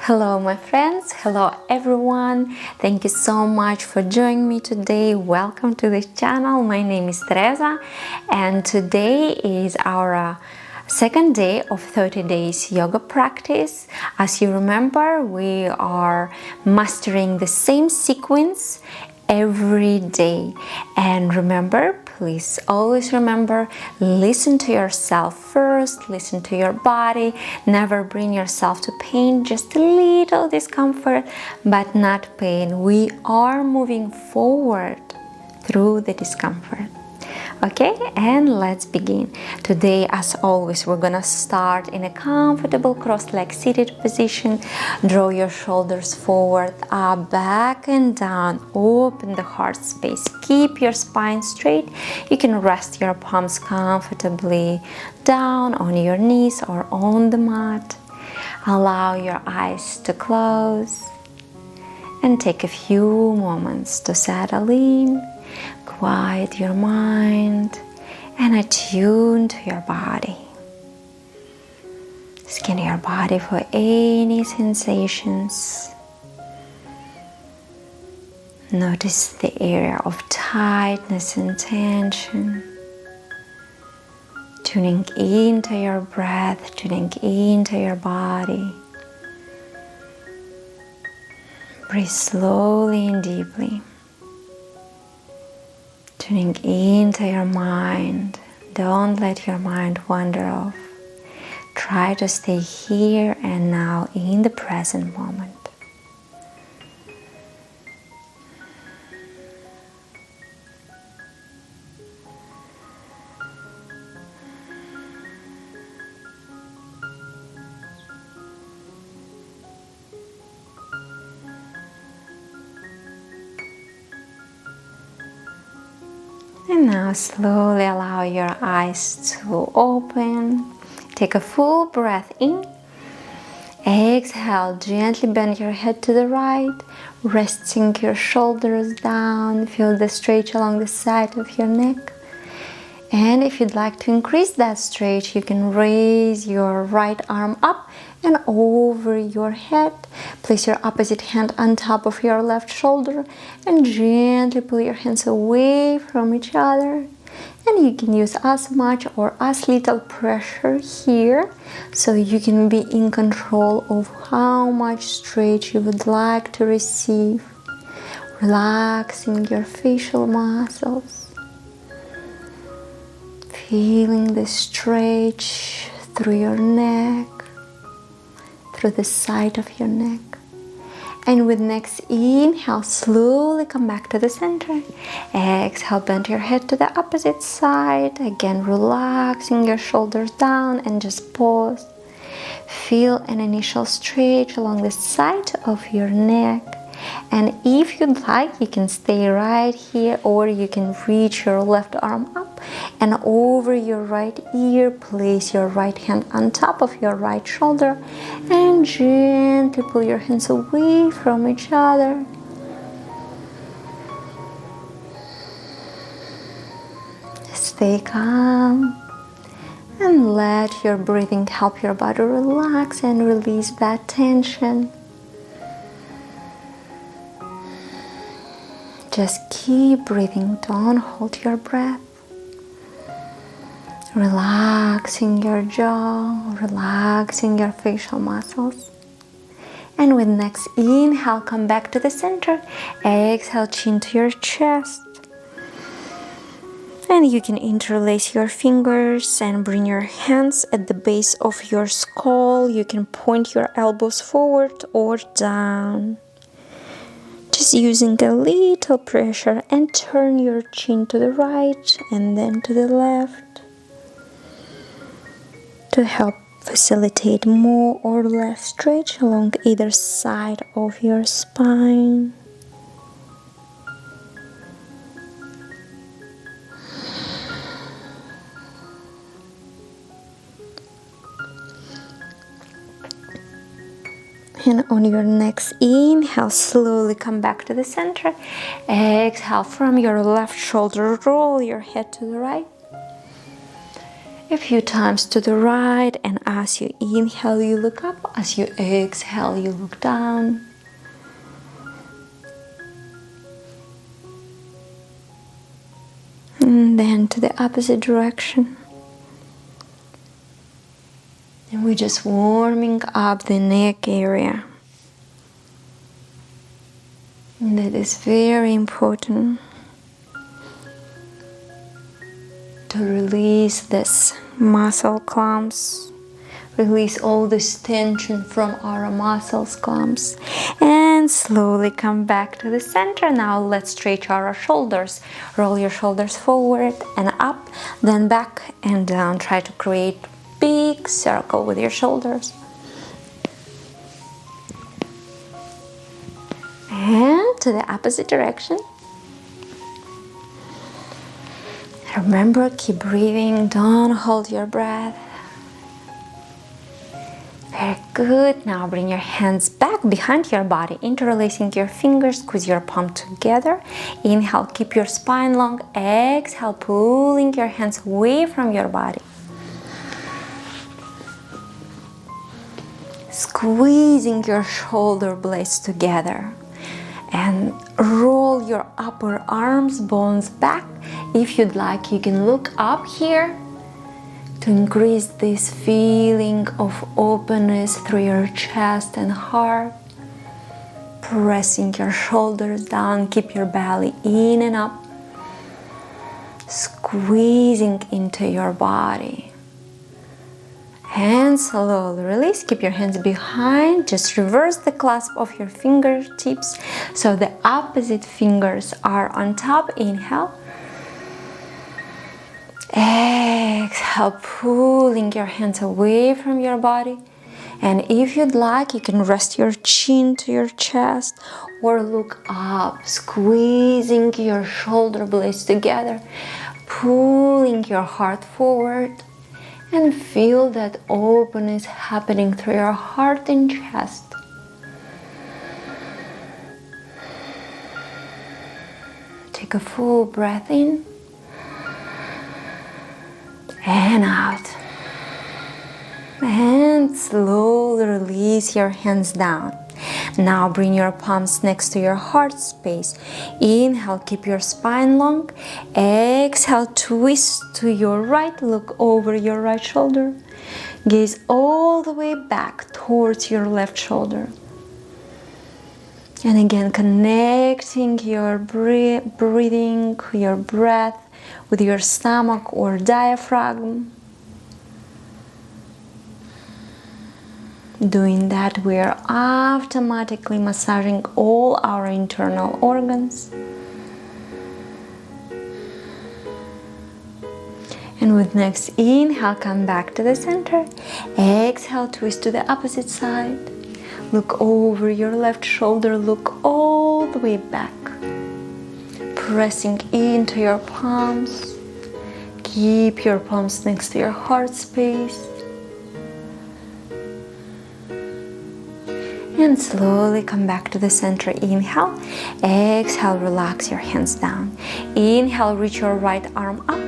Hello my friends, hello everyone. Thank you so much for joining me today. Welcome to this channel. My name is Teresa and today is our second day of 30 days yoga practice. As you remember, we are mastering the same sequence every day. And remember, please always remember, listen to yourself first, listen to your body, never bring yourself to pain, just a little discomfort, but not pain. We are moving forward through the discomfort. Okay, and let's begin. Today, as always, we're gonna start in a comfortable cross-legged seated position. Draw your shoulders forward, up, back and down. Open the heart space. Keep your spine straight. You can rest your palms comfortably down on your knees or on the mat. Allow your eyes to close and take a few moments to settle in. Quiet your mind and attune to your body. Scan your body for any sensations. Notice the area of tightness and tension. Tuning into your breath, tuning into your body. Breathe slowly and deeply. Tuning into your mind. Don't let your mind wander off. Try to stay here and now in the present moment. And now slowly allow your eyes to open. Take a full breath in. Exhale, gently bend your head to the right, resting your shoulders down. Feel the stretch along the side of your neck. And if you'd like to increase that stretch, you can raise your right arm up and over your head. Place your opposite hand on top of your left shoulder and gently pull your hands away from each other. And you can use as much or as little pressure here, so you can be in control of how much stretch you would like to receive. Relaxing your facial muscles. Feeling the stretch through your neck, through the side of your neck. And with next inhale, slowly come back to the center. Exhale, bend your head to the opposite side. Again, relaxing your shoulders down and just pause. Feel an initial stretch along the side of your neck. And if you'd like, you can stay right here, or you can reach your left arm up and over your right ear. Place your right hand on top of your right shoulder and gently pull your hands away from each other. Stay calm and let your breathing help your body relax and release that tension. Just keep breathing, don't hold your breath. Relaxing your jaw, relaxing your facial muscles. And with next inhale, come back to the center. Exhale, chin to your chest. And you can interlace your fingers and bring your hands at the base of your skull. You can point your elbows forward or down. Just using a little pressure and turn your chin to the right and then to the left to help facilitate more or less stretch along either side of your spine. And on your next inhale, slowly come back to the center. Exhale, from your left shoulder, roll your head to the right. A few times to the right and as you inhale, you look up. As you exhale, you look down. And then to the opposite direction. And we're just warming up the neck area. And that is very important to release this muscle clumps. Release all this tension from our muscles clumps and slowly come back to the center. Now let's stretch our shoulders. Roll your shoulders forward and up, then back and down. Try to create big circle with your shoulders. And to the opposite direction. Remember, keep breathing, don't hold your breath. Very good. Now bring your hands back behind your body, interlacing your fingers, squeeze your palm together. Inhale, keep your spine long. Exhale, pulling your hands away from your body. Squeezing your shoulder blades together. And roll your upper arms, bones back. If you'd like, you can look up here to increase this feeling of openness through your chest and heart. Pressing your shoulders down, keep your belly in and up. Squeezing into your body. And slowly release. Keep your hands behind. Just reverse the clasp of your fingertips so the opposite fingers are on top. Inhale. Exhale, pulling your hands away from your body. And if you'd like, you can rest your chin to your chest or look up, squeezing your shoulder blades together, pulling your heart forward, and feel that openness happening through your heart and chest. Take a full breath in and out. And slowly release your hands down. Now bring your palms next to your heart space. Inhale, keep your spine long. Exhale, twist to your right. Look over your right shoulder. Gaze all the way back towards your left shoulder. And again, connecting your breathing, your breath with your stomach or diaphragm. Doing that, we are automatically massaging all our internal organs. And with next inhale, come back to the center. Exhale, twist to the opposite side. Look over your left shoulder, look all the way back. Pressing into your palms. Keep your palms next to your heart space. And slowly come back to the center. Inhale. Exhale, relax your hands down. Inhale, reach your right arm up.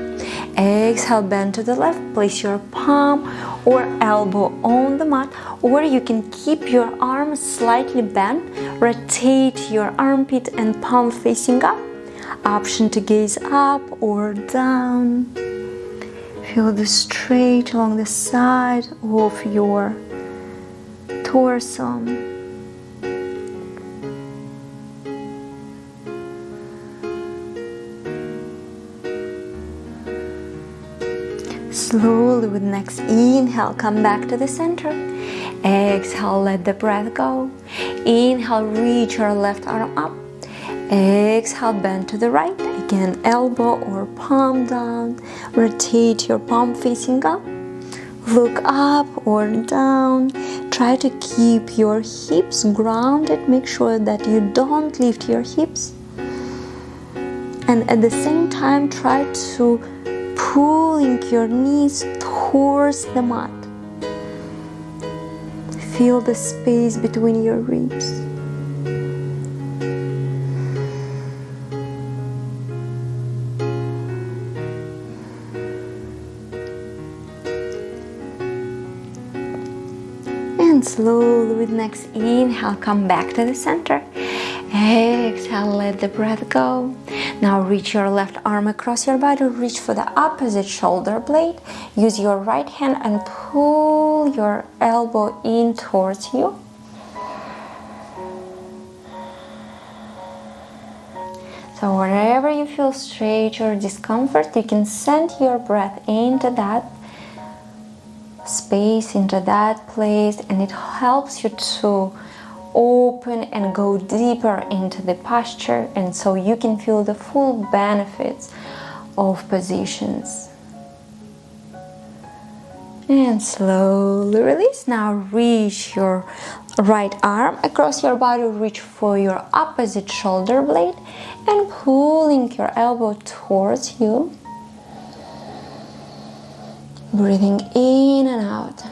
Exhale, bend to the left. Place your palm or elbow on the mat, or you can keep your arm slightly bent. Rotate your armpit and palm facing up. Option to gaze up or down. Feel the stretch along the side of your torso. Slowly with next inhale, come back to the center. Exhale, let the breath go. Inhale, reach your left arm up. Exhale, bend to the right. Again, elbow or palm down. Rotate your palm facing up. Look up or down. Try to keep your hips grounded. Make sure that you don't lift your hips. And at the same time, try to pulling your knees towards the mat. Feel the space between your ribs. slowly with next inhale, come back to the center. Exhale, let the breath go. Now reach your left arm across your body, reach for the opposite shoulder blade. Use your right hand and pull your elbow in towards you. So wherever you feel stretch or discomfort, you can send your breath into that space, into that place, and it helps you to open and go deeper into the posture, and so you can feel the full benefits of positions. And slowly release. Now reach your right arm across your body, reach for your opposite shoulder blade and pulling your elbow towards you. Breathing in and out.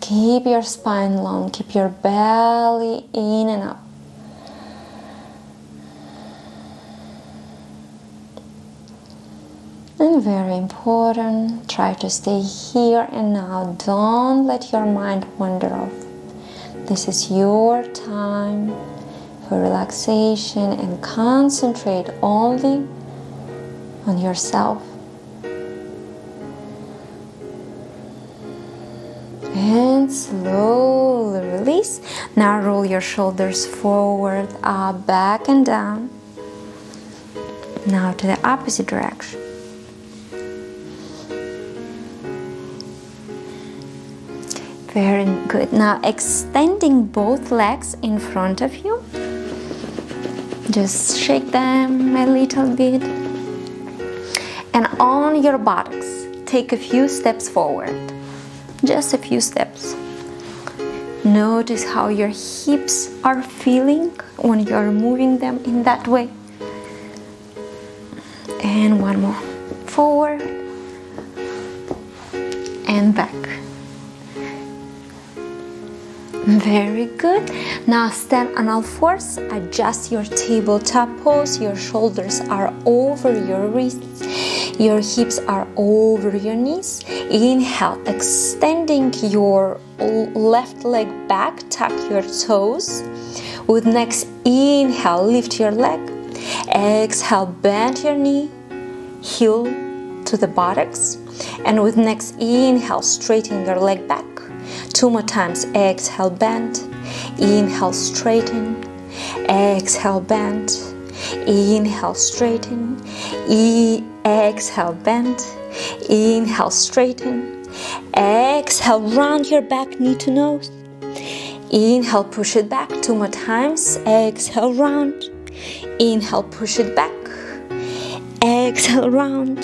Keep your spine long, keep your belly in and up. And very important, try to stay here and now. Don't let your mind wander off. This is your time for relaxation, and concentrate only on yourself. And slowly release. Now roll your shoulders forward, up, back and down. Now to the opposite direction. Very good. Now extending both legs in front of you. Just shake them a little bit. And on your buttocks, take a few steps forward. Just a few steps. Notice how your hips are feeling when you're moving them in that way. And one more. Forward and back. Very good. Now stand on all fours. Adjust your tabletop pose. Your shoulders are over your wrists. Your hips are over your knees. Inhale, extending your left leg back. Tuck your toes. With next inhale, lift your leg. Exhale, bend your knee. Heel to the buttocks. And with next inhale, straighten your leg back. 2 more times. Exhale, bend. Inhale, straighten. Exhale, bend. Inhale, straighten. Exhale, bend. Inhale, straighten. Exhale, round your back, knee to nose. Inhale, push it back. 2 more times. Exhale, round. Inhale, push it back. Exhale, round.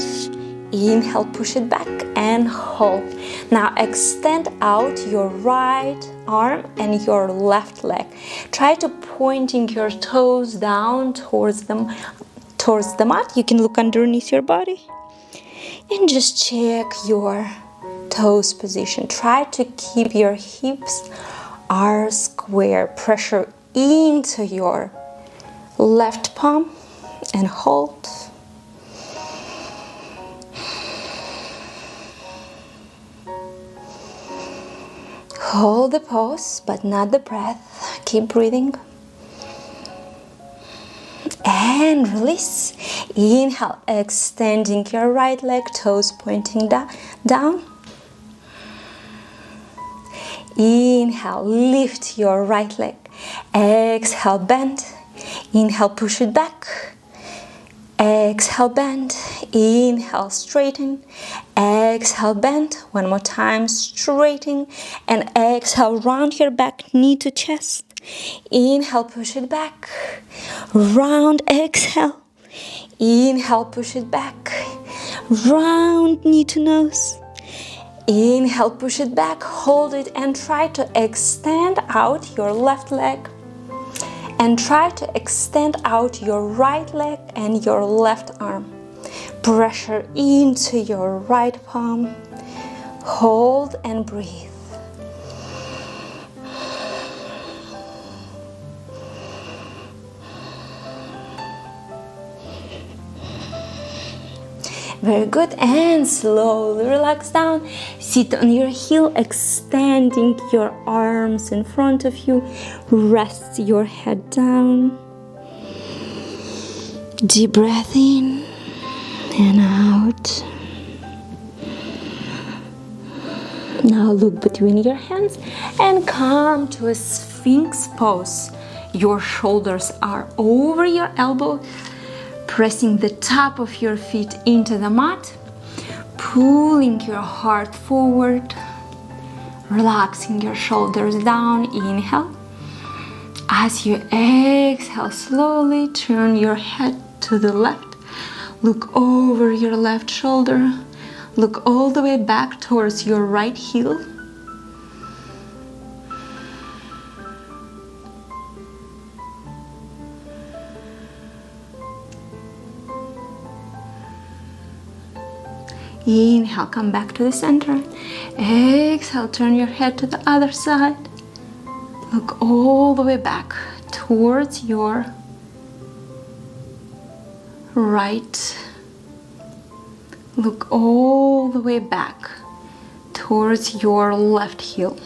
Inhale, push it back and hold. Now extend out your right arm and your left leg. Try to pointing your toes down towards the mat. You can look underneath your body and just check your toes position. Try to keep your hips are square. Pressure into your left palm and hold. Hold the pose, but not the breath. Keep breathing. And release. Inhale, extending your right leg, toes pointing down. Inhale, lift your right leg. Exhale, bend. Inhale, push it back. Exhale, bend. Inhale, straighten. Exhale, bend. One more time, straighten. And exhale, round your back, knee to chest. Inhale, push it back. Round, exhale. Inhale, push it back. Round, knee to nose. Inhale, push it back. Hold it and try to extend out your left leg. And try to extend out your right leg and your left arm. Pressure into your right palm. Hold and breathe. Very good. And slowly relax down. Sit on your heel, extending your arms in front of you. Rest your head down. Deep breath in and out. Now look between your hands and come to a Sphinx pose. Your shoulders are over your elbow, pressing the top of your feet into the mat, pulling your heart forward, relaxing your shoulders down. Inhale. As you exhale, slowly turn your head to the left. Look over your left shoulder. Look all the way back towards your right heel. Inhale, come back to the center. Exhale, turn your head to the other side. Look all the way back towards your right. Look all the way back towards your left heel.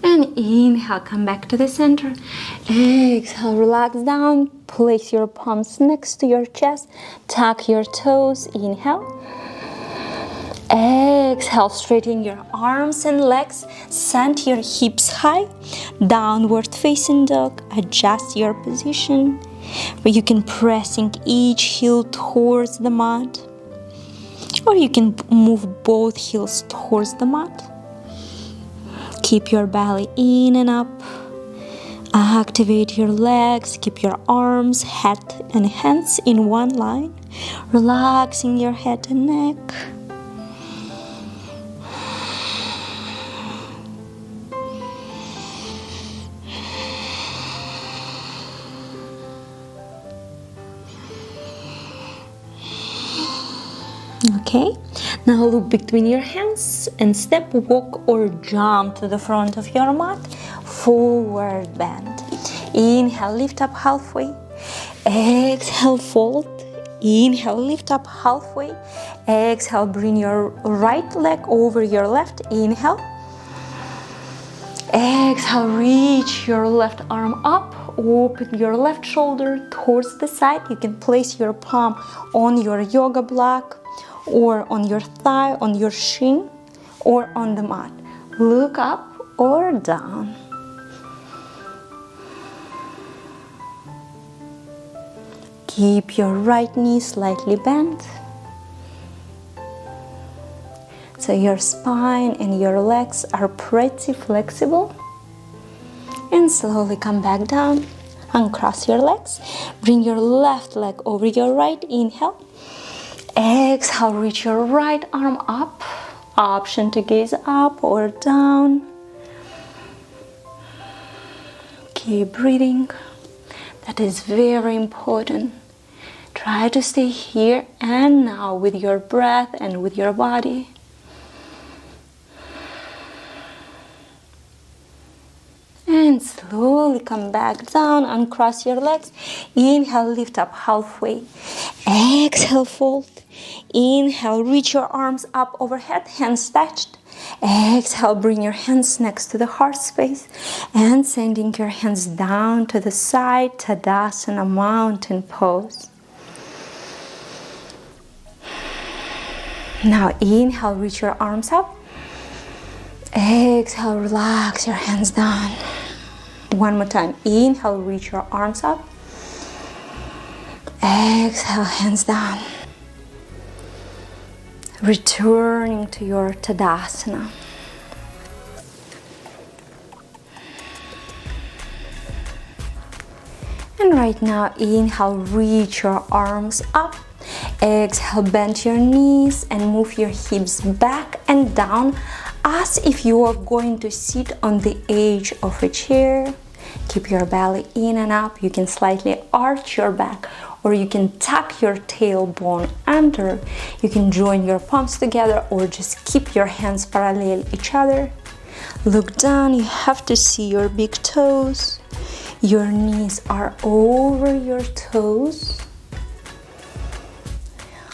And inhale, come back to the center. Exhale, relax down. Place your palms next to your chest. Tuck your toes. Inhale. Exhale, straighten your arms and legs. Send your hips high. Downward facing dog. Adjust your position. Where you can pressing each heel towards the mat. Or you can move both heels towards the mat. Keep your belly in and up. Activate your legs. Keep your arms, head, and hands in one line. Relaxing your head and neck. Okay, now look between your hands and step, walk, or jump to the front of your mat. Forward bend. Inhale, lift up halfway. Exhale, fold. Inhale, lift up halfway. Exhale, bring your right leg over your left. Inhale. Exhale, reach your left arm up. Open your left shoulder towards the side. You can place your palm on your yoga block, or on your thigh, on your shin, or on the mat. Look up or down. Keep your right knee slightly bent, so your spine and your legs are pretty flexible. And slowly come back down. Uncross your legs. Bring your left leg over your right. Inhale. Exhale, reach your right arm up. Option to gaze up or down. Keep breathing. That is very important. Try to stay here and now with your breath and with your body. And slowly come back down, uncross your legs. Inhale, lift up halfway. Exhale, fold. Inhale, reach your arms up overhead, hands touched. Exhale, bring your hands next to the heart space and sending your hands down to the side, Tadasana, mountain pose. Now inhale, reach your arms up. Exhale, relax your hands down. One more time. Inhale, reach your arms up. Exhale, hands down. Returning to your Tadasana. And right now, inhale, reach your arms up. Exhale, bend your knees and move your hips back and down as if you are going to sit on the edge of a chair. Keep your belly in and up. You can slightly arch your back or you can tuck your tailbone under. You can join your palms together or just keep your hands parallel each other. Look down, you have to see your big toes. Your knees are over your toes.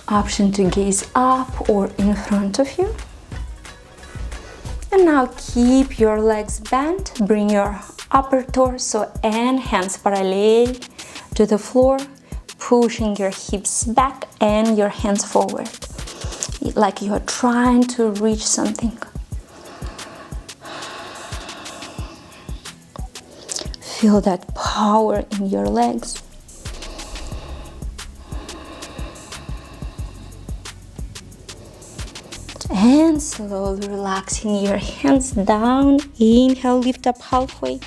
Option to gaze up or in front of you. And now keep your legs bent. Bring your upper torso and hands parallel to the floor, pushing your hips back and your hands forward, like you are trying to reach something. Feel that power in your legs. And slowly relaxing your hands down. Inhale, lift up halfway.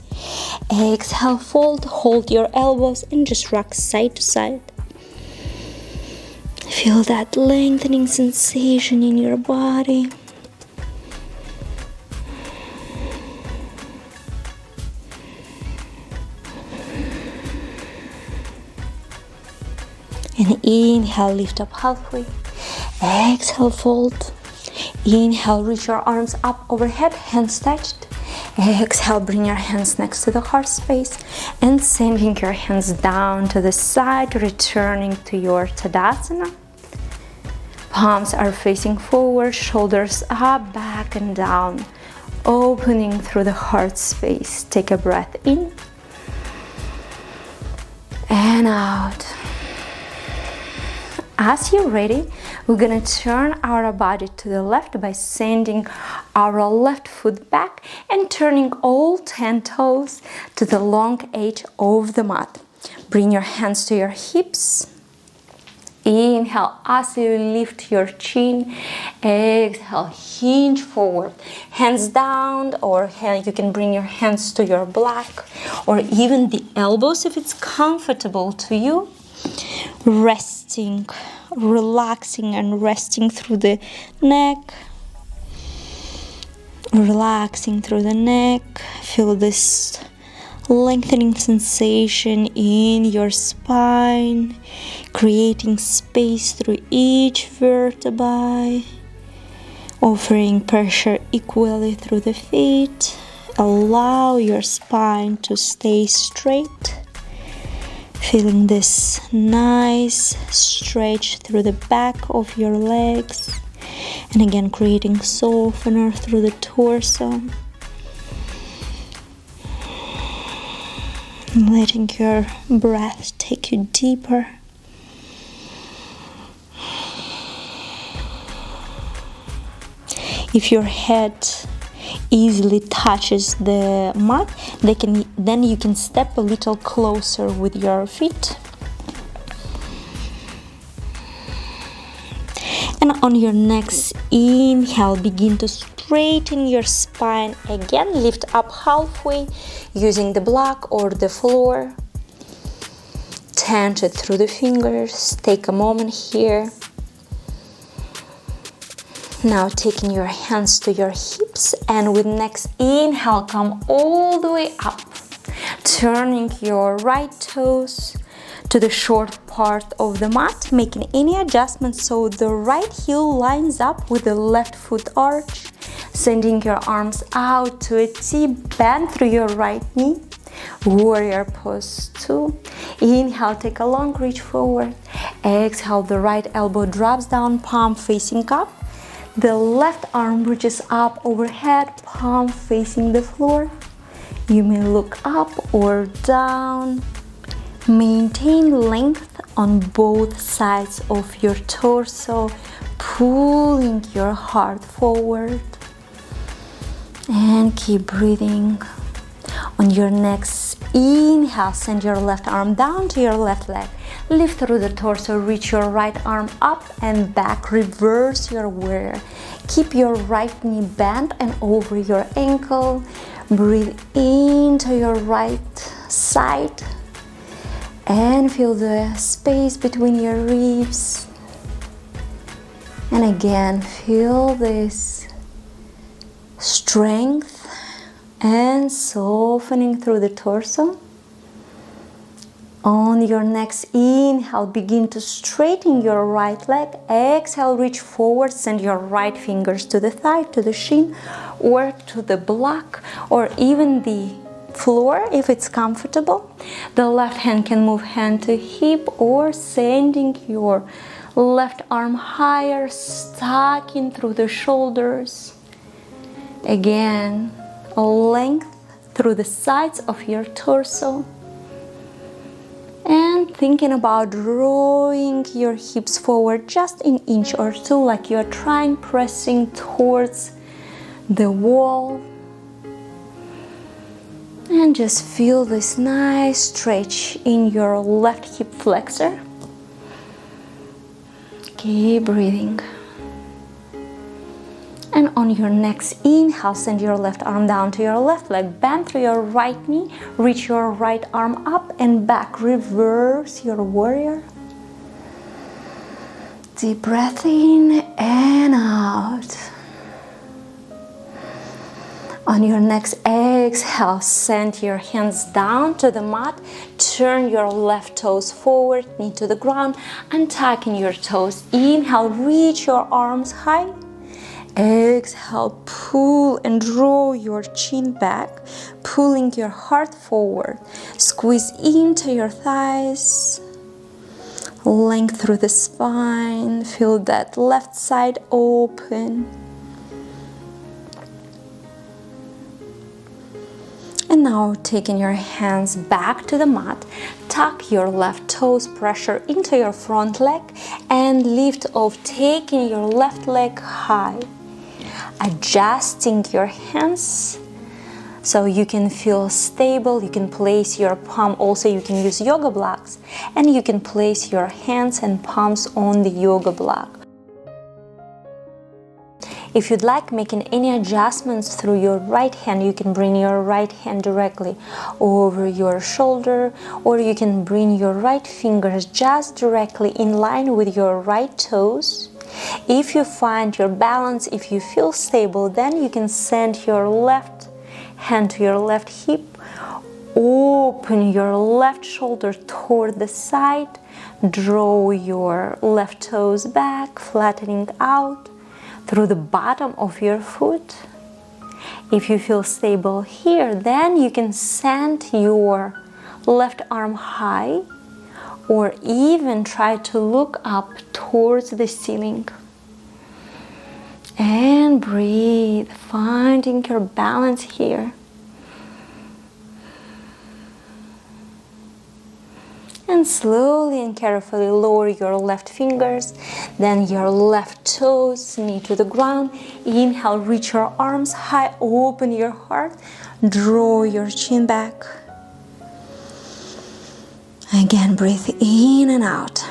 Exhale, fold, hold your elbows and just rock side to side. Feel that lengthening sensation in your body. And inhale, lift up halfway. Exhale, fold. Inhale, reach your arms up overhead, hands touched. Exhale, bring your hands next to the heart space and sending your hands down to the side, returning to your Tadasana. Palms are facing forward, shoulders up, back and down, opening through the heart space. Take a breath in and out. As you're ready, we're gonna turn our body to the left by sending our left foot back and turning all 10 toes to the long edge of the mat. Bring your hands to your hips. Inhale as you lift your chin. Exhale, hinge forward. Hands down, or you can bring your hands to your back, or even the elbows if it's comfortable to you. Resting, relaxing and resting through the neck. Relaxing through the neck. Feel this lengthening sensation in your spine, creating space through each vertebrae, offering pressure equally through the feet. Allow your spine to stay straight. Feeling this nice stretch through the back of your legs. And again, creating softener through the torso. Letting your breath take you deeper. If your head easily touches the mat, then you can step a little closer with your feet. And on your next inhale, begin to straighten your spine again. Lift up halfway using the block or the floor. Tense it through the fingers. Take a moment here. Now taking your hands to your hips, and with next inhale, come all the way up. Turning your right toes to the short part of the mat, making any adjustments so the right heel lines up with the left foot arch. Sending your arms out to a T, bend through your right knee. Warrior pose 2. Inhale, take a long reach forward. Exhale, the right elbow drops down, palm facing up. The left arm reaches up overhead, palm facing the floor. You may look up or down. Maintain length on both sides of your torso, pulling your heart forward. And keep breathing. On your next inhale, send your left arm down to your left leg. Lift through the torso, reach your right arm up and back. Reverse your warrior. Keep your right knee bent and over your ankle. Breathe into your right side. And feel the space between your ribs. And again, feel this strength and softening through the torso. On your next inhale, begin to straighten your right leg. Exhale, reach forward, send your right fingers to the thigh, to the shin, or to the block, or even the floor if it's comfortable. The left hand can move hand to hip, or sending your left arm higher, stacking through the shoulders. Again, length through the sides of your torso. And thinking about drawing your hips forward just an inch or two, like you're trying, pressing towards the wall. And just feel this nice stretch in your left hip flexor. Keep breathing. And on your next inhale, send your left arm down to your left leg. Bend through your right knee. Reach your right arm up and back. Reverse your warrior. Deep breath in and out. On your next exhale, send your hands down to the mat. Turn your left toes forward, knee to the ground, and tucking your toes. Inhale, reach your arms high. Exhale, pull and draw your chin back, pulling your heart forward. Squeeze into your thighs. Length through the spine. Feel that left side open. And now taking your hands back to the mat, tuck your left toes, pressure into your front leg, and lift off, taking your left leg high. Adjusting your hands so you can feel stable. You can place your palm, also you can use yoga blocks, and you can place your hands and palms on the yoga block. If you'd like making any adjustments through your right hand, you can bring your right hand directly over your shoulder, or you can bring your right fingers just directly in line with your right toes. If you find your balance, if you feel stable, then you can send your left hand to your left hip, open your left shoulder toward the side, draw your left toes back, flattening out through the bottom of your foot. If you feel stable here, then you can send your left arm high, or even try to look up towards the ceiling. And breathe, finding your balance here. And slowly and carefully lower your left fingers, then your left toes, knee to the ground. Inhale, reach your arms high, open your heart, draw your chin back. Again, breathe in and out.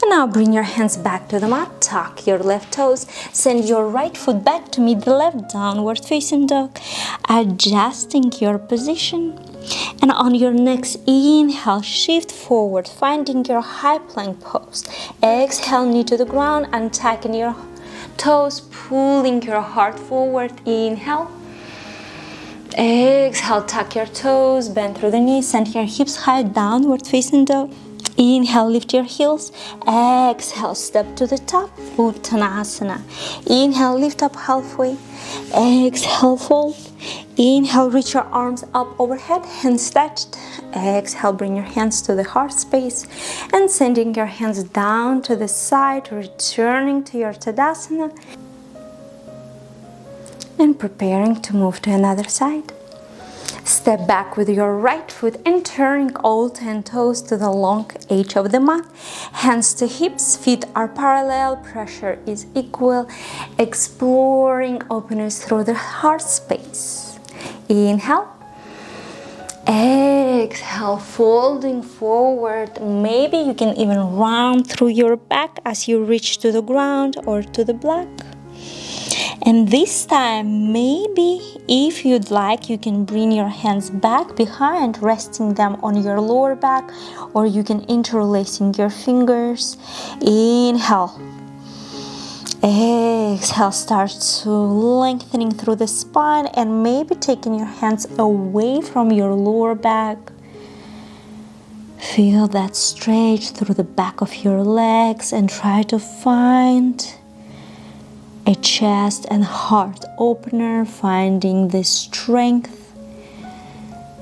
And now bring your hands back to the mat, tuck your left toes, send your right foot back to meet the left, downward facing dog, adjusting your position. And on your next inhale, shift forward, finding your high plank pose. Exhale, knee to the ground, and tucking your toes, pulling your heart forward. Inhale. Exhale, tuck your toes, bend through the knees, send your hips high, downward facing dog. Inhale, lift your heels. Exhale, step to the top, Uttanasana. Inhale, lift up halfway. Exhale, fold. Inhale, reach your arms up overhead, hands touched. Exhale, bring your hands to the heart space and sending your hands down to the side, returning to your Tadasana and preparing to move to another side. Step back with your right foot and turning all 10 toes to the long edge of the mat. Hands to hips, feet are parallel, pressure is equal. Exploring openness through the heart space. Inhale. Exhale, folding forward. Maybe you can even round through your back as you reach to the ground or to the block. And this time, maybe if you'd like, you can bring your hands back behind, resting them on your lower back, or you can interlacing your fingers. Inhale. Exhale, start to lengthening through the spine and maybe taking your hands away from your lower back. Feel that stretch through the back of your legs and try to find a chest and heart opener, finding the strength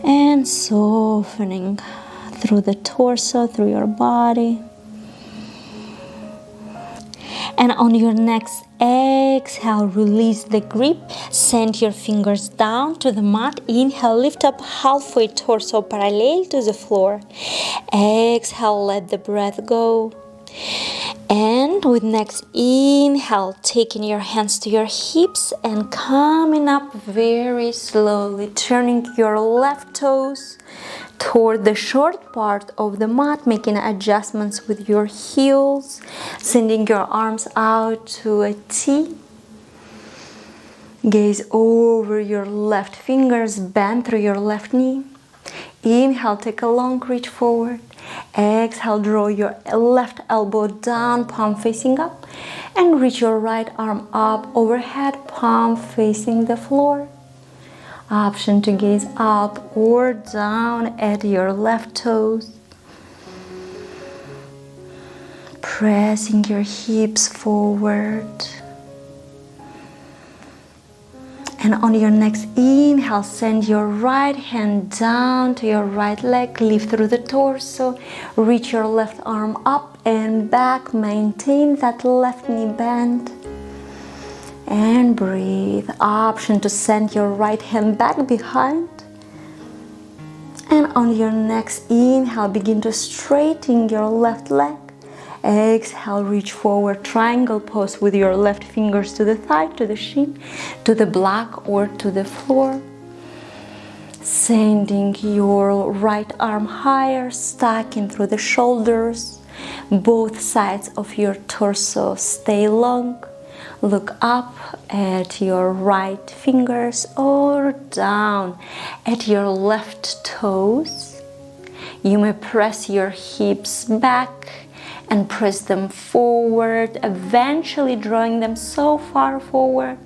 and softening through the torso, through your body. And on your next exhale, release the grip. Send your fingers down to the mat. Inhale, lift up halfway, torso parallel to the floor. Exhale, let the breath go. And with next inhale, taking your hands to your hips and coming up very slowly, turning your left toes toward the short part of the mat, making adjustments with your heels, sending your arms out to a T. Gaze over your left fingers, bend through your left knee. Inhale, take a long reach forward. Exhale, draw your left elbow down, palm facing up, and reach your right arm up overhead, palm facing the floor. Option to gaze up or down at your left toes. Pressing your hips forward. And on your next inhale, send your right hand down to your right leg, lift through the torso, reach your left arm up and back, maintain that left knee bend. And breathe. Option to send your right hand back behind. And on your next inhale, begin to straighten your left leg. Exhale, reach forward, triangle pose with your left fingers to the thigh, to the shin, to the block or to the floor. Sending your right arm higher, stacking through the shoulders. Both sides of your torso stay long. Look up at your right fingers or down at your left toes. You may press your hips back and press them forward, eventually drawing them so far forward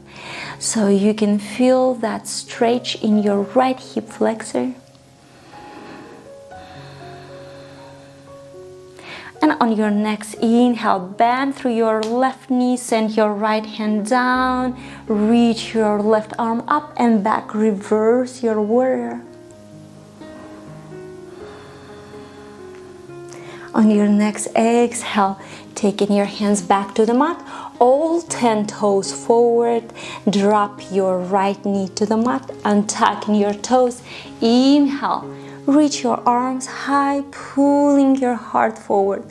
so you can feel that stretch in your right hip flexor. And on your next inhale, bend through your left knee, send your right hand down, reach your left arm up and back, reverse your warrior. On your next exhale, taking your hands back to the mat, all 10 toes forward, drop your right knee to the mat, untucking your toes, inhale, reach your arms high, pulling your heart forward,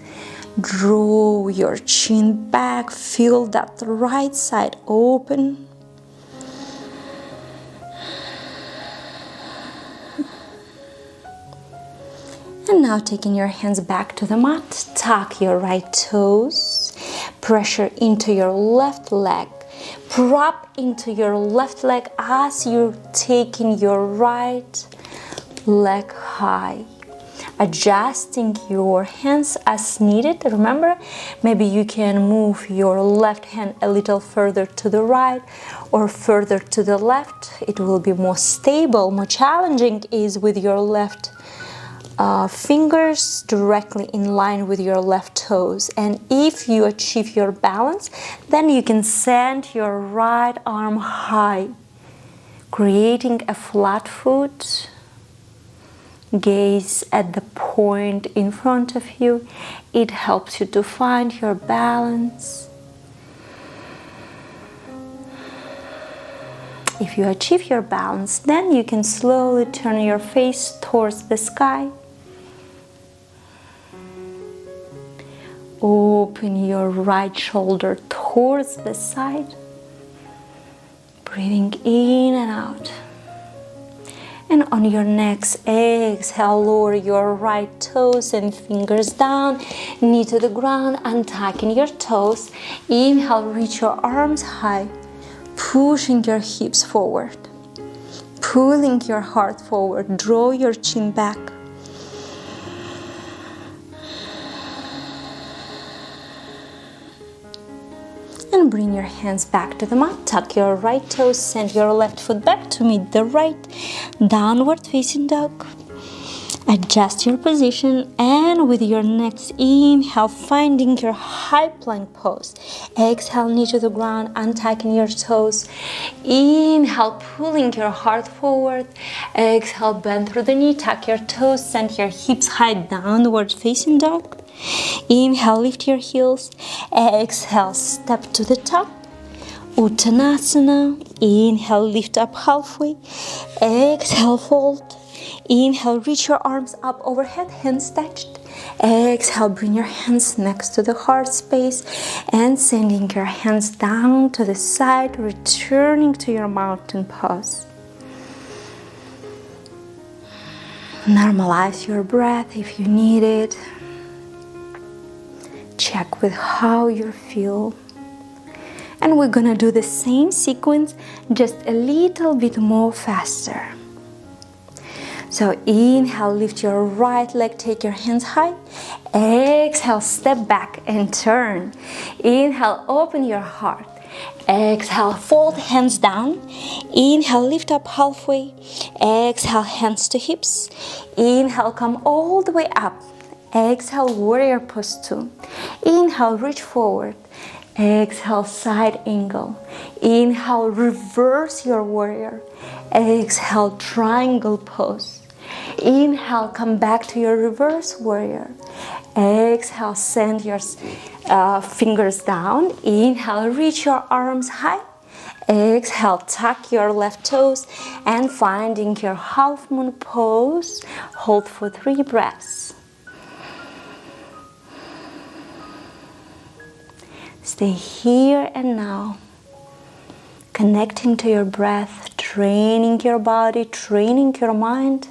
draw your chin back, feel that right side open. And now taking your hands back to the mat, tuck your right toes, pressure into your left leg, prop into your left leg as you're taking your right leg high, adjusting your hands as needed. Remember, maybe you can move your left hand a little further to the right or further to the left. It will be more stable. More challenging is with your left fingers directly in line with your left toes. And if you achieve your balance, then you can send your right arm high, creating a flat foot. Gaze at the point in front of you. It helps you to find your balance. If you achieve your balance, then you can slowly turn your face towards the sky. Open your right shoulder towards the side. Breathing in and out. And on your next exhale, lower your right toes and fingers down, knee to the ground, untucking your toes. Inhale, reach your arms high, pushing your hips forward, pulling your heart forward, draw your chin back. And bring your hands back to the mat, tuck your right toes, send your left foot back to meet the right, downward facing dog. Adjust your position and And with your next inhale, finding your high plank pose. Exhale, knee to the ground, untucking your toes. Inhale, pulling your heart forward. Exhale, bend through the knee, tuck your toes, send your hips high, downward facing dog. Inhale, lift your heels. Exhale, step to the top. Uttanasana. Inhale, lift up halfway. Exhale, fold. Inhale, reach your arms up overhead, hands touched. Exhale, bring your hands next to the heart space and sending your hands down to the side, returning to your mountain pose. Normalize your breath if you need it. Check with how you feel. And we're gonna do the same sequence, just a little bit more faster. So inhale, lift your right leg, take your hands high. Exhale, step back and turn. Inhale, open your heart. Exhale, fold hands down. Inhale, lift up halfway. Exhale, hands to hips. Inhale, come all the way up. Exhale, warrior pose 2. Inhale, reach forward. Exhale, side angle. Inhale, reverse your warrior. Exhale, triangle pose. Inhale, come back to your reverse warrior. Exhale, send your fingers down. Inhale, reach your arms high. Exhale, tuck your left toes and finding your half moon pose. Hold for 3 breaths. Stay here and now, connecting to your breath, training your body, training your mind.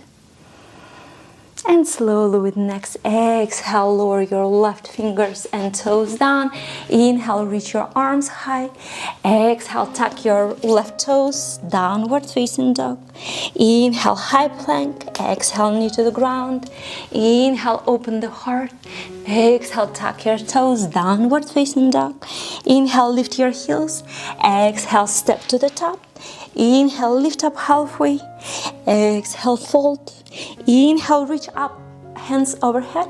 And slowly with next exhale, lower your left fingers and toes down. Inhale, reach your arms high. Exhale, tuck your left toes, downward facing dog. Inhale, high plank. Exhale, knee to the ground. Inhale, open the heart. Exhale, tuck your toes, downward facing dog. Inhale, lift your heels. Exhale, step to the top. Inhale, lift up halfway. Exhale, fold. Inhale, reach up, hands overhead.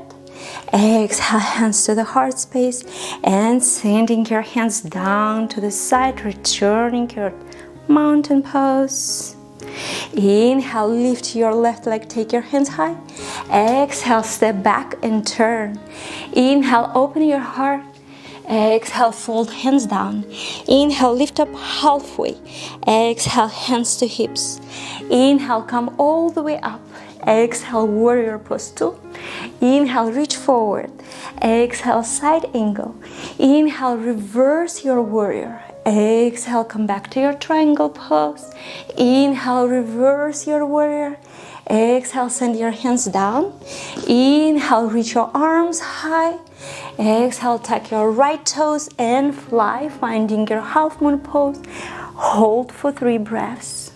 Exhale, hands to the heart space and sending your hands down to the side, returning your mountain pose. Inhale, lift your left leg, take your hands high. Exhale, step back and turn. Inhale, open your heart. Exhale, fold hands down. Inhale, lift up halfway. Exhale, hands to hips. Inhale, come all the way up. Exhale, warrior pose 2. Inhale, reach forward. Exhale, side angle. Inhale, reverse your warrior. Exhale, come back to your triangle pose. Inhale, reverse your warrior. Exhale, send your hands down. Inhale, reach your arms high. Exhale, tuck your right toes and fly, finding your half moon pose. Hold for 3 breaths.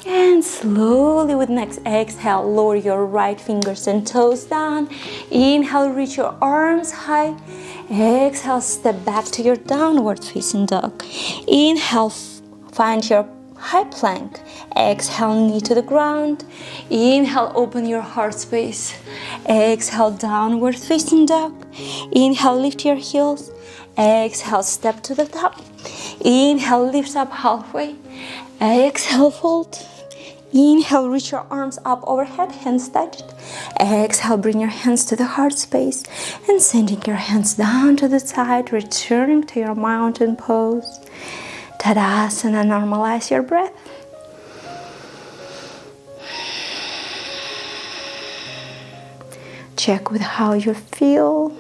And slowly with next exhale, lower your right fingers and toes down. Inhale, reach your arms high. Exhale, step back to your downward facing dog. Inhale, find your high plank. Exhale, knee to the ground. Inhale, open your heart space. Exhale, downward facing dog. Inhale, lift your heels. Exhale, step to the top. Inhale, lift up halfway. Exhale, fold. Inhale, reach your arms up overhead, hands touched. Exhale, bring your hands to the heart space and sending your hands down to the side, returning to your mountain pose. Tadasana, normalize your breath. Check with how you feel.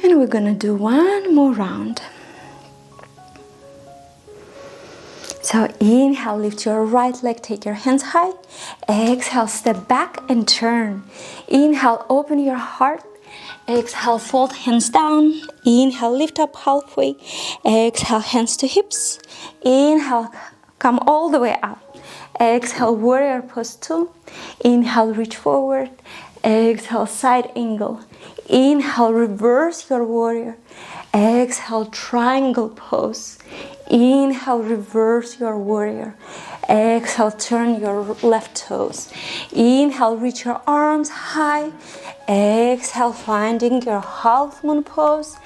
And we're gonna do one more round. So inhale, lift your right leg, take your hands high. Exhale, step back and turn. Inhale, open your heart. Exhale, fold hands down. Inhale, lift up halfway. Exhale, hands to hips. Inhale, come all the way up. Exhale, warrior pose 2. Inhale, reach forward. Exhale, side angle. Inhale, reverse your warrior. Exhale, triangle pose. Inhale, reverse your warrior. Exhale, turn your left toes. Inhale, reach your arms high. Exhale, finding your half moon pose.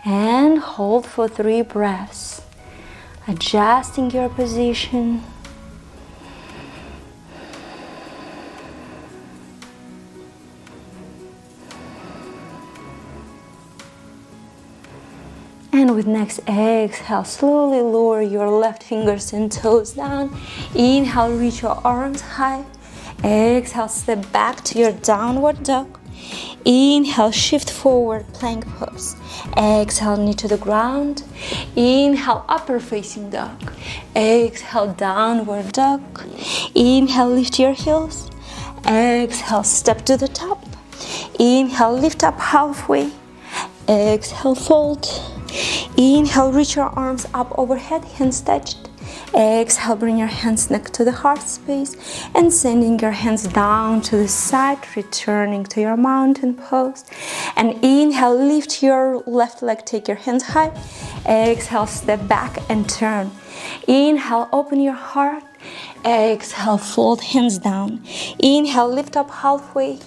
And hold for 3 breaths. Adjusting your position. And with next exhale, slowly lower your left fingers and toes down. Inhale, reach your arms high. Exhale, step back to your downward dog. Inhale, shift forward, plank pose. Exhale, knee to the ground. Inhale, upper facing dog. Exhale, downward dog. Inhale, lift your heels. Exhale, step to the top. Inhale, lift up halfway. Exhale, fold. Inhale, reach your arms up overhead, hands touched. Exhale, bring your hands next to the heart space and sending your hands down to the side, returning to your mountain pose. And inhale, lift your left leg, take your hands high. Exhale, step back and turn. Inhale, open your heart. Exhale, fold hands down. Inhale, lift up halfway.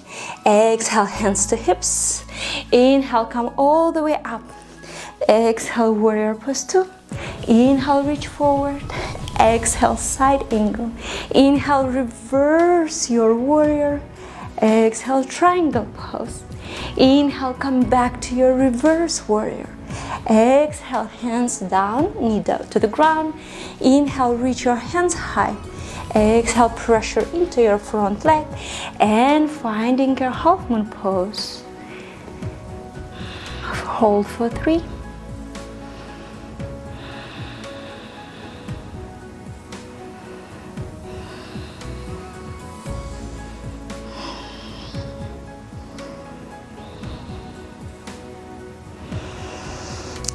Exhale, hands to hips. Inhale, come all the way up. Exhale, warrior pose 2. Inhale, reach forward. Exhale, side angle. Inhale, reverse your warrior. Exhale, triangle pose. Inhale, come back to your reverse warrior. Exhale, hands down, knee down to the ground. Inhale, reach your hands high. Exhale, pressure into your front leg and finding your half moon pose. Hold for 3.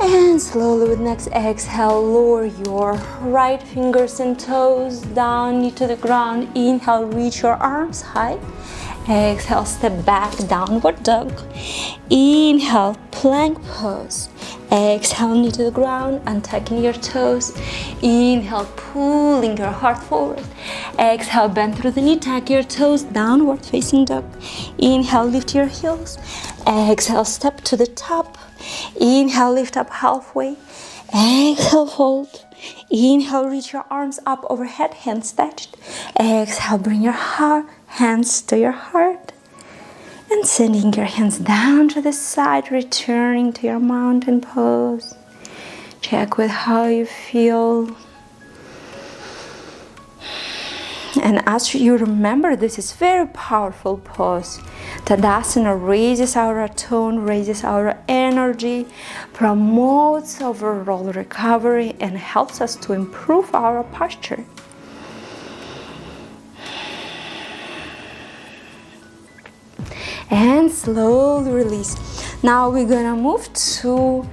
And slowly with next exhale, lower your right fingers and toes down, knee to the ground. Inhale, reach your arms high. Exhale, step back, downward dog. Inhale, plank pose. Exhale, knee to the ground, untucking your toes. Inhale, pulling your heart forward. Exhale, bend through the knee, tuck your toes, downward facing dog. Inhale, lift your heels. Exhale, step to the top. Inhale, lift up halfway. Exhale, fold. Inhale, reach your arms up overhead, hands touched. Exhale, bring your hands to your heart. And sending your hands down to the side, returning to your mountain pose. Check with how you feel. And as you remember, this is very powerful pose. Tadasana raises our tone, raises our energy, promotes overall recovery, and helps us to improve our posture. And slowly release. Now we're gonna move to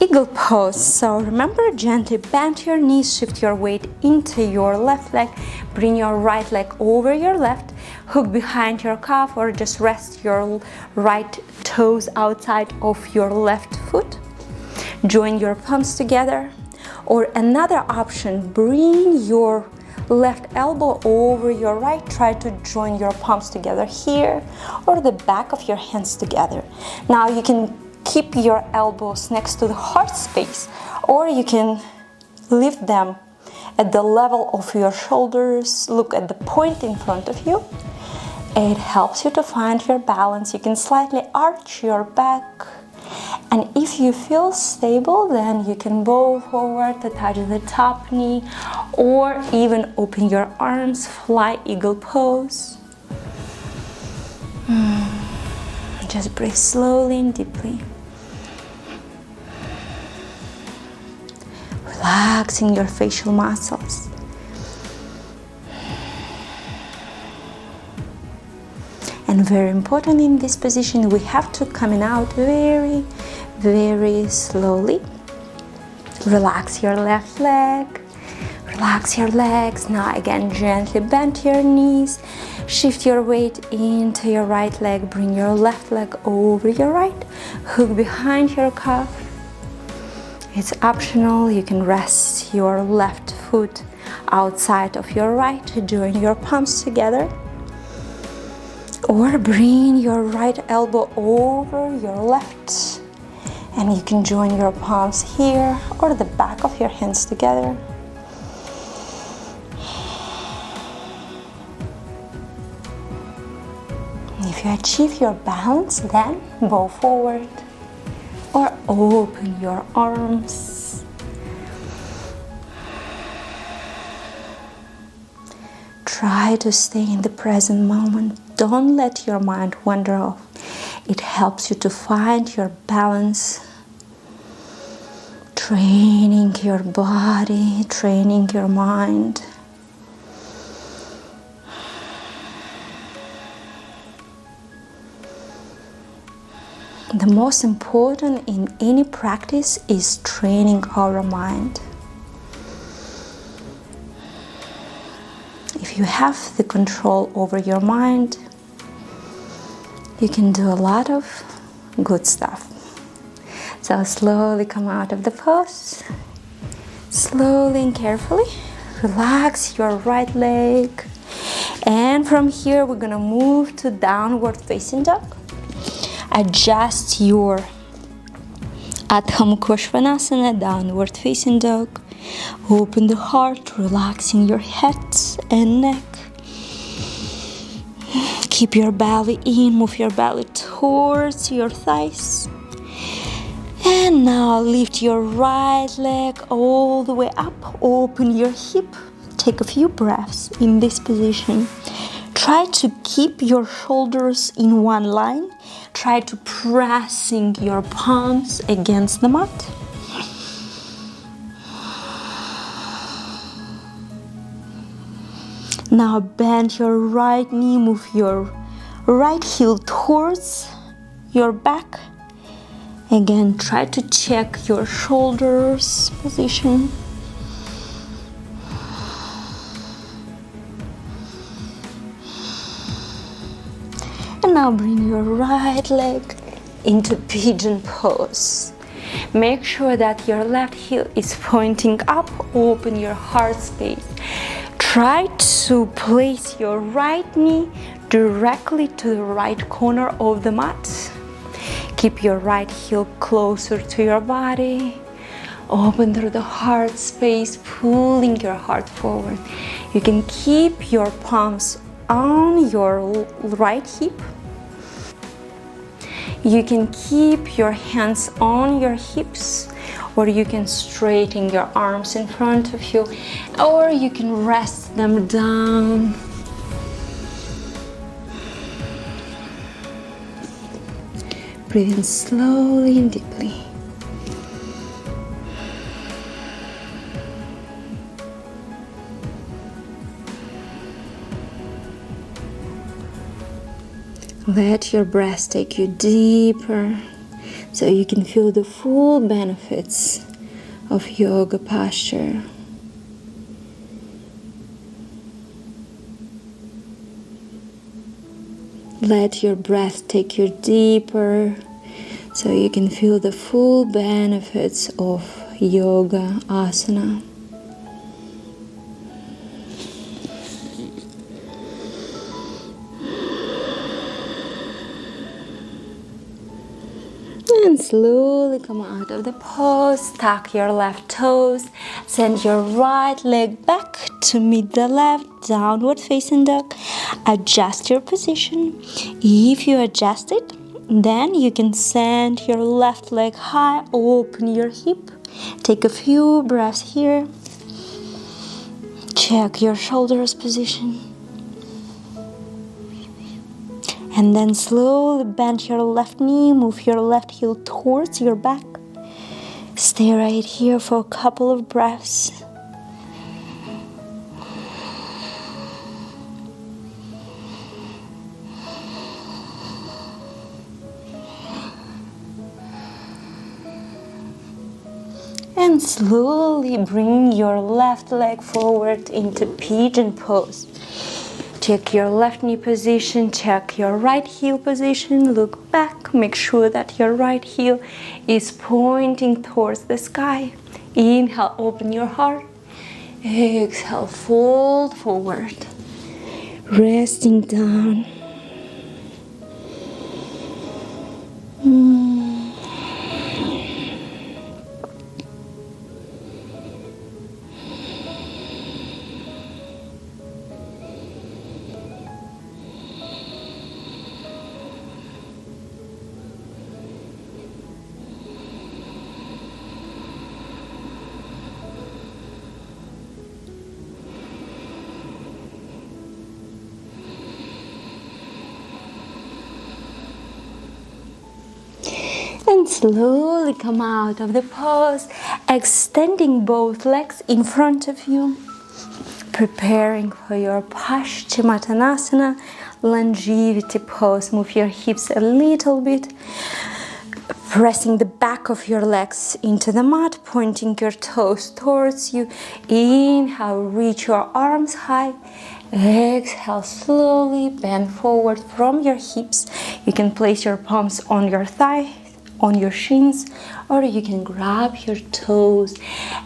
eagle pose. So remember, gently bend your knees, shift your weight into your left leg, bring your right leg over your left, hook behind your calf, or just rest your right toes outside of your left foot. Join your palms together. Or another option, bring your left elbow over your right. Try to join your palms together here, or the back of your hands together. Now you can keep your elbows next to the heart space, or you can lift them at the level of your shoulders. Look at the point in front of you. It helps you to find your balance. You can slightly arch your back. And if you feel stable, then you can bow forward to touch the top knee, or even open your arms, fly eagle pose. Just breathe slowly and deeply. Relaxing your facial muscles. And very important in this position, we have to come out very, very slowly. Relax your left leg, relax your legs. Now again, gently bend your knees, shift your weight into your right leg, bring your left leg over your right, hook behind your calf. It's optional. You can rest your left foot outside of your right, join your palms together, or bring your right elbow over your left, and you can join your palms here or the back of your hands together. If you achieve your balance, then bow forward or open your arms. Try to stay in the present moment. Don't let your mind wander off. It helps you to find your balance. Training your body, training your mind. The most important in any practice is training our mind. If you have the control over your mind, you can do a lot of good stuff. So slowly come out of the pose. Slowly and carefully relax your right leg. And from here we're gonna move to downward facing dog. Adjust your Adho Mukha Svanasana, downward facing dog. Open the heart, relaxing your head and neck. Keep your belly in, move your belly towards your thighs. And now lift your right leg all the way up. Open your hip. Take a few breaths in this position. Try to keep your shoulders in one line. Try to pressing your palms against the mat. Now bend your right knee, move your right heel towards your back. Again, try to check your shoulders position. And now bring your right leg into pigeon pose. Make sure that your left heel is pointing up. Open your heart space. Try to place your right knee directly to the right corner of the mat. Keep your right heel closer to your body. Open through the heart space, pulling your heart forward. You can keep your palms on your right hip. You can keep your hands on your hips, or you can straighten your arms in front of you, or you can rest them down. Breathe in slowly and deeply. Let your breath take you deeper so you can feel the full benefits of yoga posture. Let your breath take you deeper so you can feel the full benefits of yoga asana. And slowly come out of the pose, tuck your left toes, send your right leg back to meet the left, downward facing dog. Adjust your position. If you adjust it, then you can send your left leg high, open your hip. Take a few breaths here. Check your shoulders position. And then slowly bend your left knee, move your left heel towards your back. Stay right here for a couple of breaths. And slowly bring your left leg forward into pigeon pose. Check your left knee position, check your right heel position, look back, make sure that your right heel is pointing towards the sky. Inhale, open your heart. Exhale, fold forward. Resting down. And slowly come out of the pose, extending both legs in front of you, preparing for your Paschimottanasana longevity pose. Move your hips a little bit, pressing the back of your legs into the mat, pointing your toes towards you. Inhale, reach your arms high. Exhale, slowly bend forward from your hips. You can place your palms on your thighs, on your shins, or you can grab your toes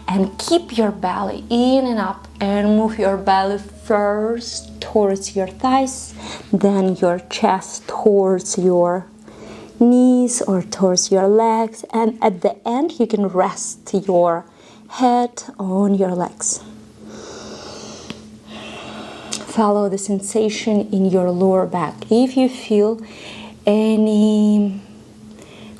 and keep your belly in and up, and move your belly first towards your thighs, then your chest towards your knees or towards your legs, and at the end you can rest your head on your legs. Follow the sensation in your lower back. If you feel any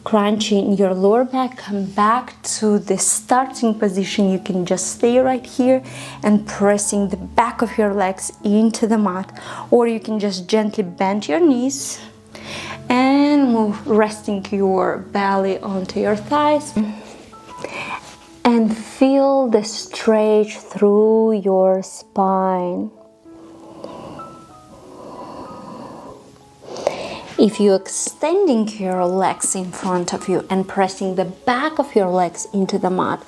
crunching in your lower back, come back to the starting position. You can just stay right here and pressing the back of your legs into the mat, or you can just gently bend your knees and move, resting your belly onto your thighs, and feel the stretch through your spine. If you're extending your legs in front of you and pressing the back of your legs into the mat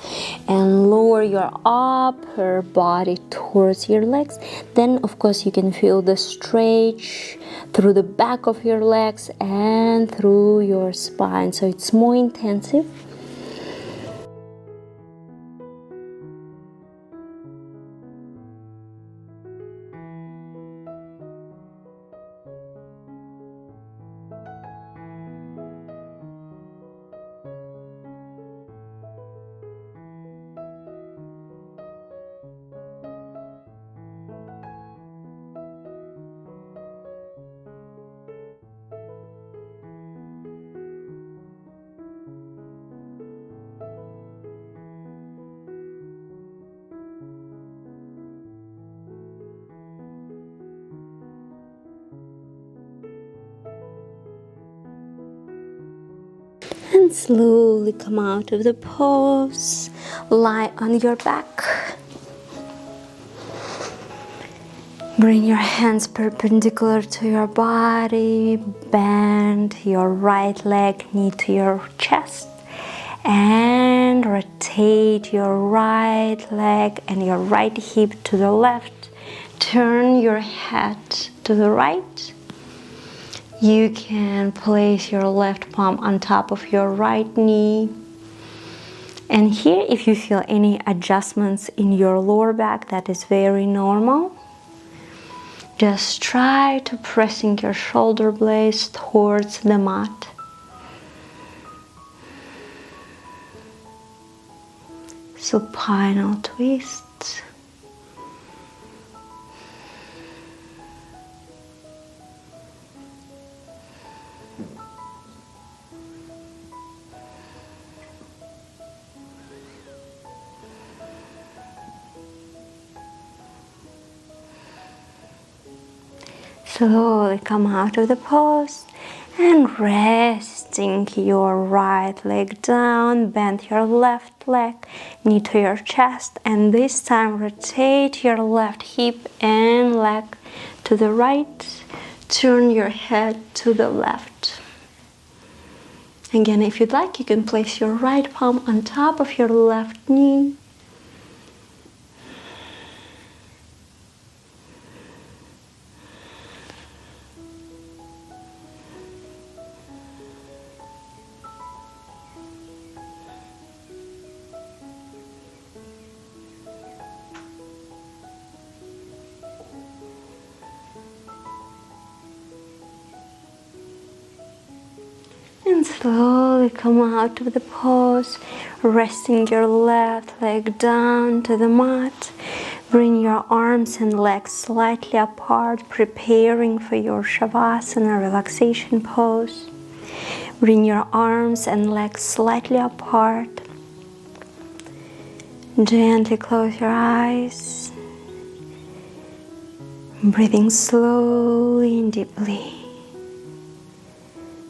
and lower your upper body towards your legs, then of course you can feel the stretch through the back of your legs and through your spine, so it's more intensive. And slowly come out of the pose, lie on your back. Bring your hands perpendicular to your body, bend your right leg, knee to your chest, and rotate your right leg and your right hip to the left. Turn your head to the right. You can place your left palm on top of your right knee. And here, if you feel any adjustments in your lower back, that is very normal. Just try to pressing your shoulder blades towards the mat. Supine twist. Slowly come out of the pose and resting your right leg down, bend your left leg, knee to your chest, and this time rotate your left hip and leg to the right, turn your head to the left. Again, if you'd like, you can place your right palm on top of your left knee. slowly come out of the pose, resting your left leg down to the mat. Bring your arms and legs slightly apart, preparing for your Shavasana relaxation pose. Bring your arms and legs slightly apart. Gently close your eyes. Breathing slowly and deeply.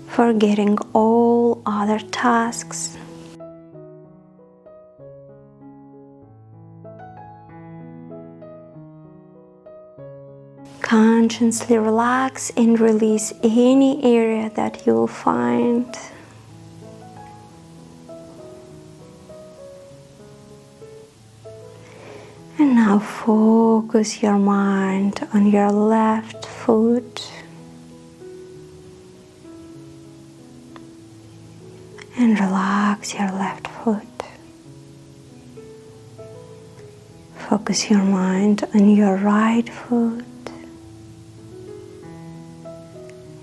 Forgetting all other tasks. Consciously relax and release any area that you will find. And now focus your mind on your left foot. And relax your left foot. Focus your mind on your right foot.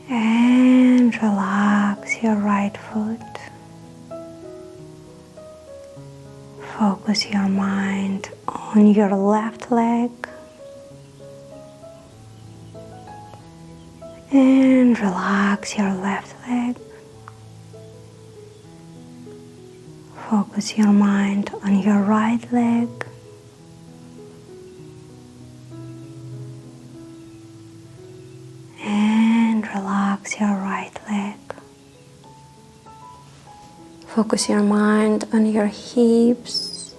And relax your right foot. Focus your mind on your left leg. And relax your left leg. Focus your mind on your right leg. And relax your right leg. Focus your mind on your hips.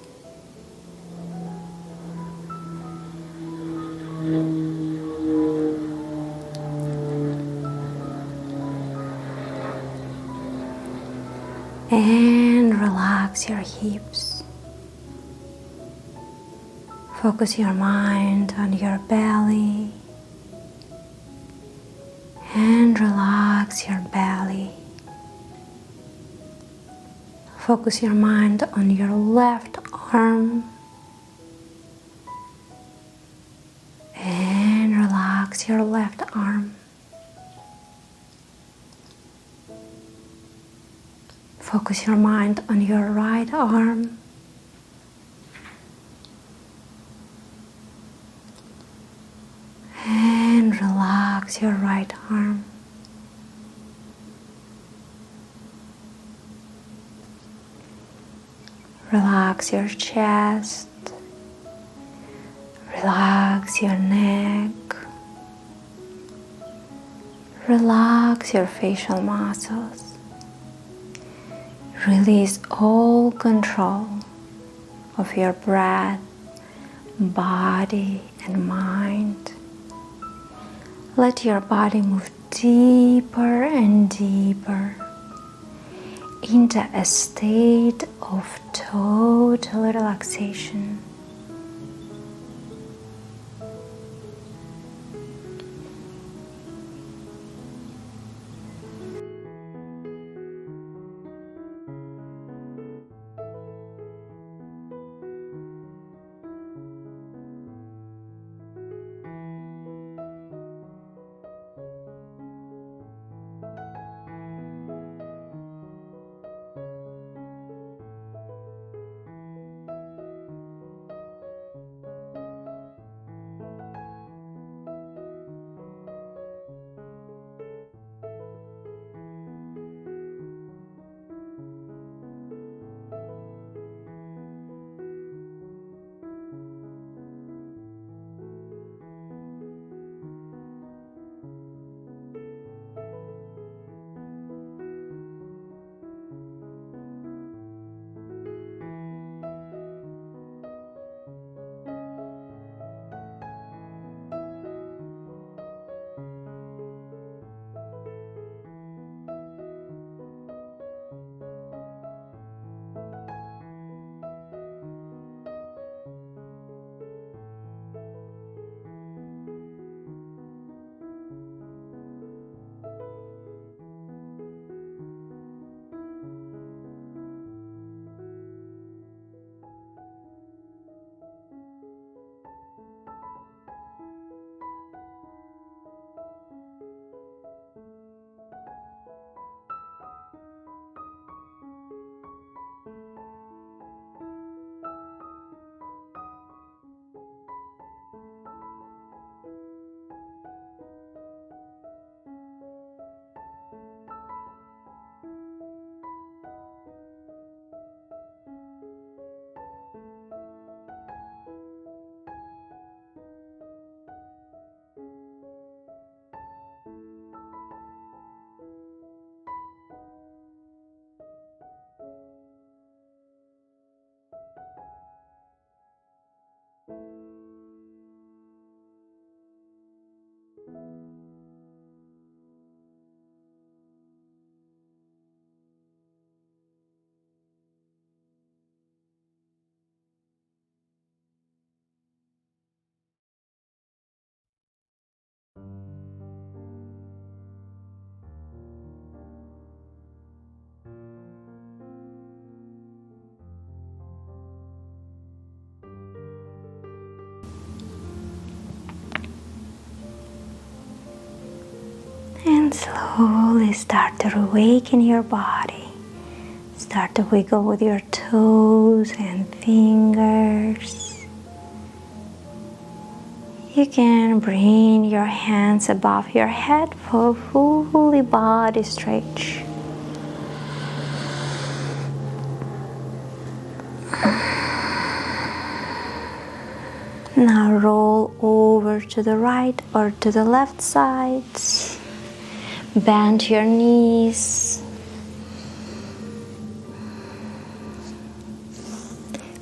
And relax your hips. Focus your mind on your belly. And relax your belly. Focus your mind on your left arm. And relax your left arm. Focus your mind on your right arm. And relax your right arm. Relax your chest. Relax your neck. Relax your facial muscles. Release all control of your breath, body, and mind. Let your body move deeper and deeper into a state of total relaxation. And slowly start to awaken your body. Start to wiggle with your toes and fingers. You can bring your hands above your head for fully body stretch. Now roll over to the right or to the left side. Bend your knees.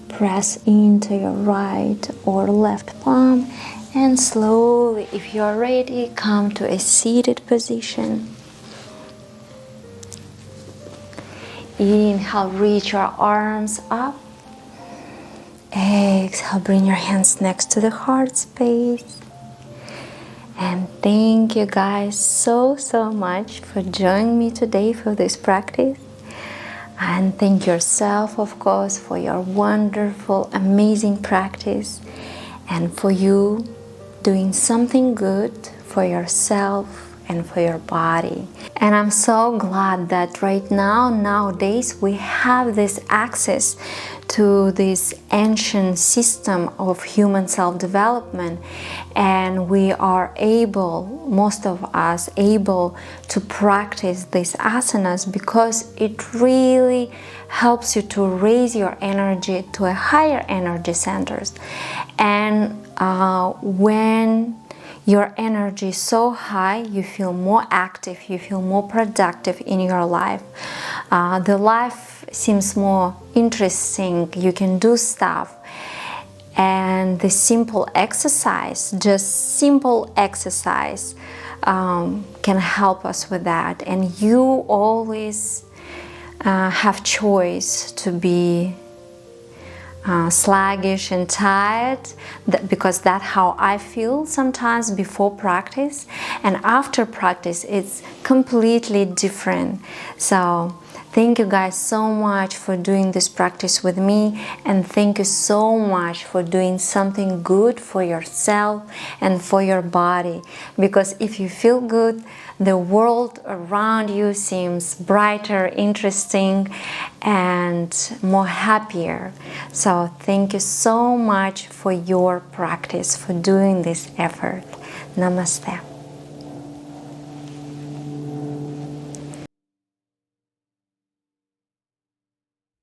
Press into your right or left palm and slowly, if you are ready, come to a seated position. Inhale, reach your arms up. Exhale, bring your hands next to the heart space. And thank you guys so much for joining me today for this practice. And thank yourself, of course, for your wonderful, amazing practice and for you doing something good for yourself and for your body. And I'm so glad that right now, nowadays, we have this access to this ancient system of human self-development, and we are able, most of us, able to practice these asanas because it really helps you to raise your energy to a higher energy centers. And when your energy is so high, you feel more active, you feel more productive in your life. The life seems more interesting, you can do stuff. And the simple exercise, just simple exercise, can help us with that. And you always have choice to be sluggish and tired, because that's how I feel sometimes before practice, and after practice it's completely different. So thank you guys so much for doing this practice with me, and thank you so much for doing something good for yourself and for your body, because if you feel good, the world around you seems brighter, interesting, and more happier. So thank you so much for your practice, for doing this effort. Namaste.